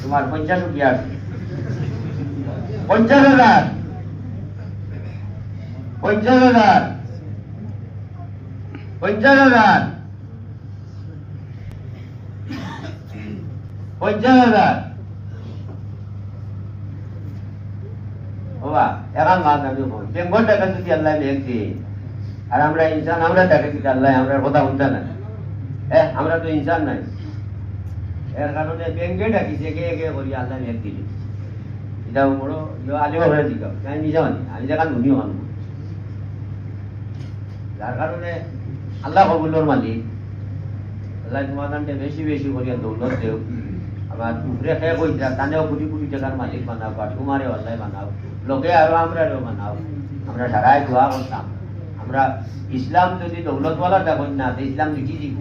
তোমার 50 রুপিয়া 50,000 50,000 50,000 50,000 বাবা এখন মাছ আমি বেঙ্গল টাকা যদি আল্লাহ লেখছে আর আমরা ইনসান আমরা টাকা যদি আল্লাহ আমরা কথা শুনতে না আমরা তো ইনসান নাই এর কারণে ব্যাংকে ডাকিছে কে কে করি আল্লাহ লেখ দিলি এটা বড় আলিম হয়ে দিলাম আমি নিজে মানি আমি দেখান ধুনিও মানব যার কারণে আল্লাহ কবুলোর মালিক আল্লাহ তোমার বেশি বেশি করিয়া দৌলত দেও আবার উপরে খেয়ে বইটা তানেও কোটি কোটি টাকার মালিক বানাও বা তোমারও আল্লাহ বানাও লোকে আরো আমরাও বানাও আমরা সারাই দোয়া করতাম আমরা ইসলাম যদি দৌলতওয়ালা দেখুন না তো ইসলাম লিখি দিব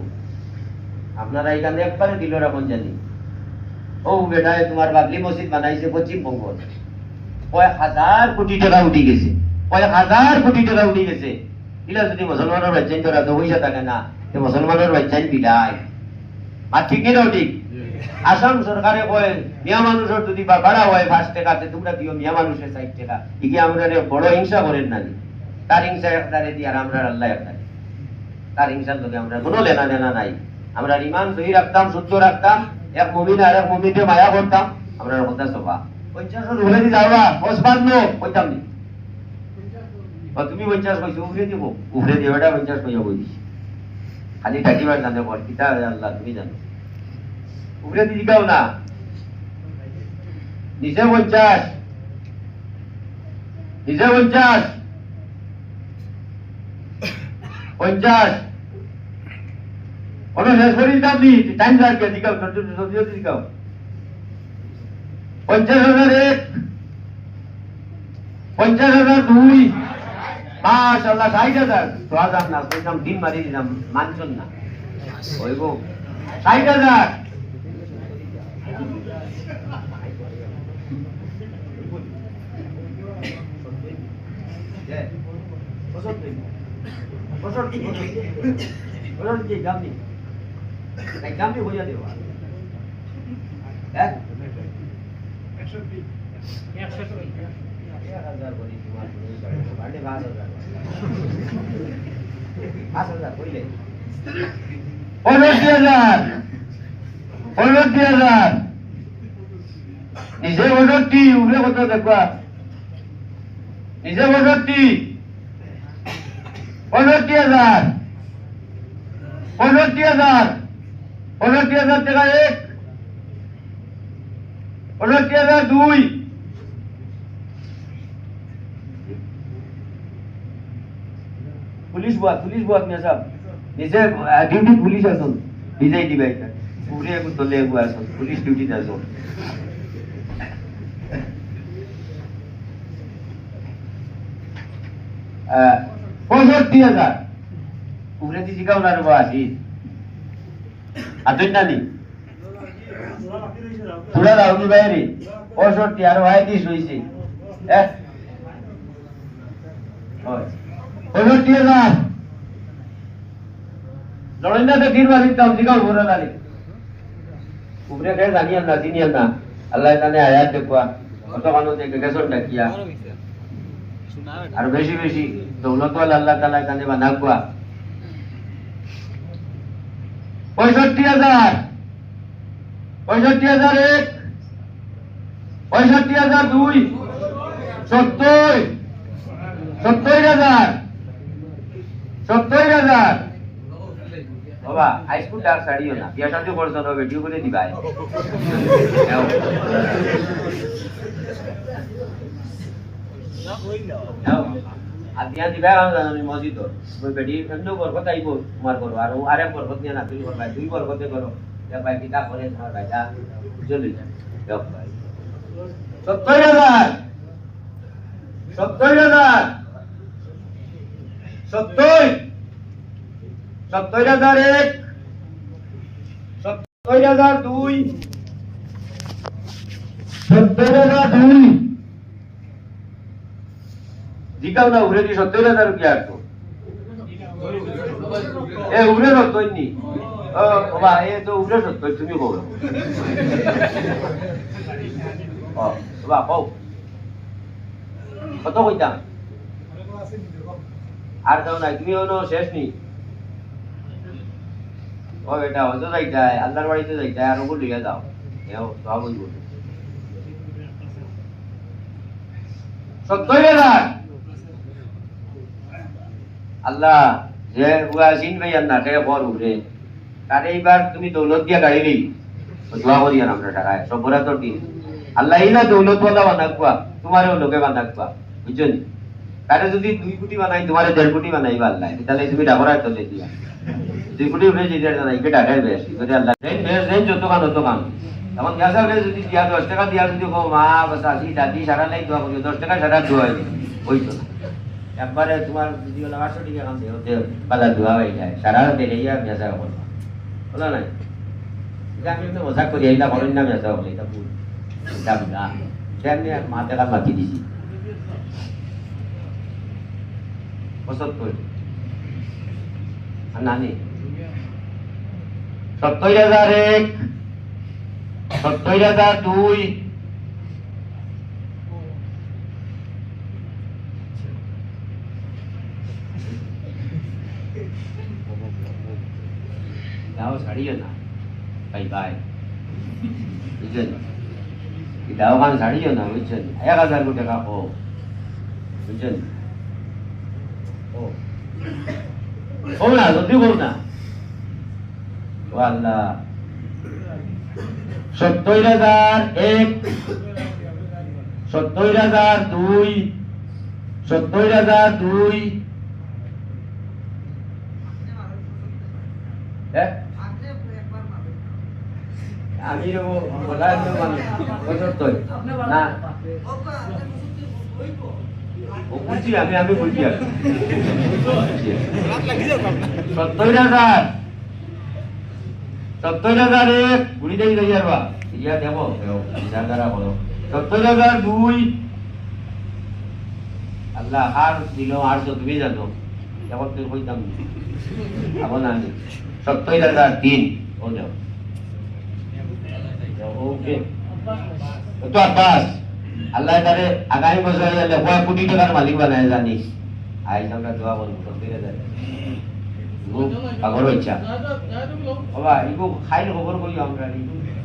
আপনারা এখানে একবারে দিল রাখুন জানি ও বেটায় তোমার বাবলি মসজিদ বানাইছে পশ্চিমবঙ্গ কয়েক হাজার কোটি টাকা উঠে গেছে কয়েক হাজার কোটি টাকা উঠে গেছে এগুলা যদি মুসলমানের বাচ্চাই তোরা তো পয়সা থাকে না মুসলমানের বাচ্চাই বিদায় আর ঠিক না ঠিক আসাম সরকারে কয় মিয়া মানুষের যদি বা ভাড়া হয় 5 টাকাতে তোমরা দিও মিয়া মানুষের 60 টাকা একে আমরা বড় হিংসা করেন না তার হিংসা একটারে দিয়ে আর আমরা আল্লাহ একটারে তার হিংসার লোকে আমরা কোনো লেনা দেনা নাই আমরা ইমান সহি রাখতাম শুদ্ধ রাখতাম এক মুমিন আর এক মুমিনকে মায়া করতাম আমরা কথা সভা 50 ধরে দি যাওয়া 55 কইতাম নি তুমি 50 কইছো উপরে দিওটা 50 কইয়া কই দিছি খালি টাকিবার জানে বল কিতা আল্লাহ তুমি জানো উপরে দি দিগাও না নিচে 50 নিচে 50 50 ওনো শেষ করি দাম দি টাইম লাগে দিগাও সত্যি দিগাও 50,001 50,002 মাশাআল্লাহ 60,000 তো আজাম না কইতাম দিন মারি দিলাম মানছন না হইবো 60,000 এক্সামটি হইয়া দেওয়া হ্যাঁ 1,000 বলি তোমার 5,000 কইলে 15,000 নিজে 15 উড়ে কত দেখবা নিজে 15,000 টাকা এক 15,002 পুলিশ বাদ মিয়া সাহেব নিজে ডিউটি পুলিশ আসুন নিজেই দিবে এটা পুরে একটু তোলে একটু আসুন পুলিশ ডিউটিতে আসুন 65,000 পুরে দি জিগাও না রে বাসি আতুন নানি পুরা রাউনি বাইরে 65 আর ভাই 30 হইছে হ্যাঁ 65,000 লড়াইনা তো দিন বাড়ি দাম জিগাও ভরা নানি উপরে কে জানিয়া না চিনিয়া না আল্লাহ জানে আয়াত দেখবা কত মানুষ দেখে গেছন ডাকিয়া আর বেশি বেশি দৌলতওয়ালা আল্লাহ তাআলা জানে বানাকুয়া 65,000 65,001 65,002 70,000 বাবা হাইস্কুল ডাক ছাড়িও না বিয়া শান্তি করছো না ভিডিও করে দিবা আর দিয়া দিবা আমি মসজিদ ওই বেডি এমনি বরকত আইব তোমার করো আর আরে বরকত নিয়ে না তুমি করবা দুই বরকতে করো যা ভাই কিতা করে তোমার ভাইটা চলে যায় 70,000 70,000 70,001 70,002 70,002 জিগাও না উড়ে দি 70,000 রুপিয়া আসতো এ উড়ে রতইনি বাবা এ তো উঠে সত্য তুমি কও বাবা কও কত কইতাম আর দাও নাই তুমি হলো শেষ নি ও বেটা হয়তো যাইতাই আল্লাহর বাড়িতে যাইতাই আর ওগুলো লিখে দাও এও সব বলবো 70,000 আল্লাহ যে ওয়াজিন ভাইয়ার না কে বড় উঠে তার এইবার তুমি দৌলত দিয়া গাড়ি নেই দোয়া করি আর আমরা টাকায় সবরা তো দিন আল্লাহ এই না দৌলত বলা বানাকুয়া তোমারও লোকে বানাকুয়া বুঝছেন তারে যদি 2 কোটি বানাই তোমারে 1.5 কোটি বানাইবা আল্লাহ তাহলে তুমি ডাবরায় চলে দিয়া 2 কোটি উঠে যেতে না এই টাকায় বেশি যদি আল্লাহ দেন যত কান তত কান তখন গ্যাসা হলে যদি দিয়া 10 টাকা দিয়া যদি কো মা বাস আসি দাদি সারা লাই দোয়া করি 10 টাকা সারা দোয়া হই তো একবারে তোমার যদি বলা 800 টাকা কাম দেও তে বালা দোয়া হয়ে যায় সারা দেরিয়া গ্যাসা করো বলা নাই এটা আমি তো মজা করি এইটা করেন না গ্যাসা বলে এটা ভুল এটা বিনা কেমনে মাথা কান মাটি দিছি পছন্দ করি নানি 70,001 70,002 দাও ছাড়িও না বাই বাই বুঝছেন দাও খান ছাড়িও না বুঝছেন 1,000 কোটি টাকা ও বুঝছেন ও না যদি বল না ও আল্লাহ 70,001 70,002 70,002 আমি বলা না বুঝছি আমি বুঝছি 70,001 ঘুরি দেই যাই আর বা ইয়া দেবো বিচার দ্বারা বলো 70,002 আল্লাহ আর দিল আর তো তুমি জানো এখন তুই কইতাম এখন আমি 70,003 ও যাও ওকে তো আব্বাস আল্লাহ তারে আগামী বছর হলে কয় কোটি টাকার মালিক বানায় জানিস আই আমরা দোয়া করবো 70,000 পাগল ইচ্ছা বাবা ইগো খাইলে খবর করি আমরা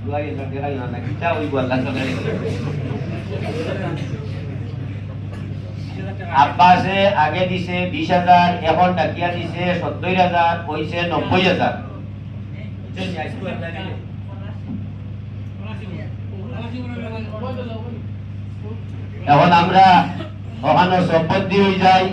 দোয়াই এসব দেখাই না কিটা হইব আল্লাহ আব্বাসে আগে দিছে 20,000 এখন ডাকিয়া দিছে 70,000 কইছে 90,000 এখন আমরা ওখানে সম্পত্তি হয়ে যাই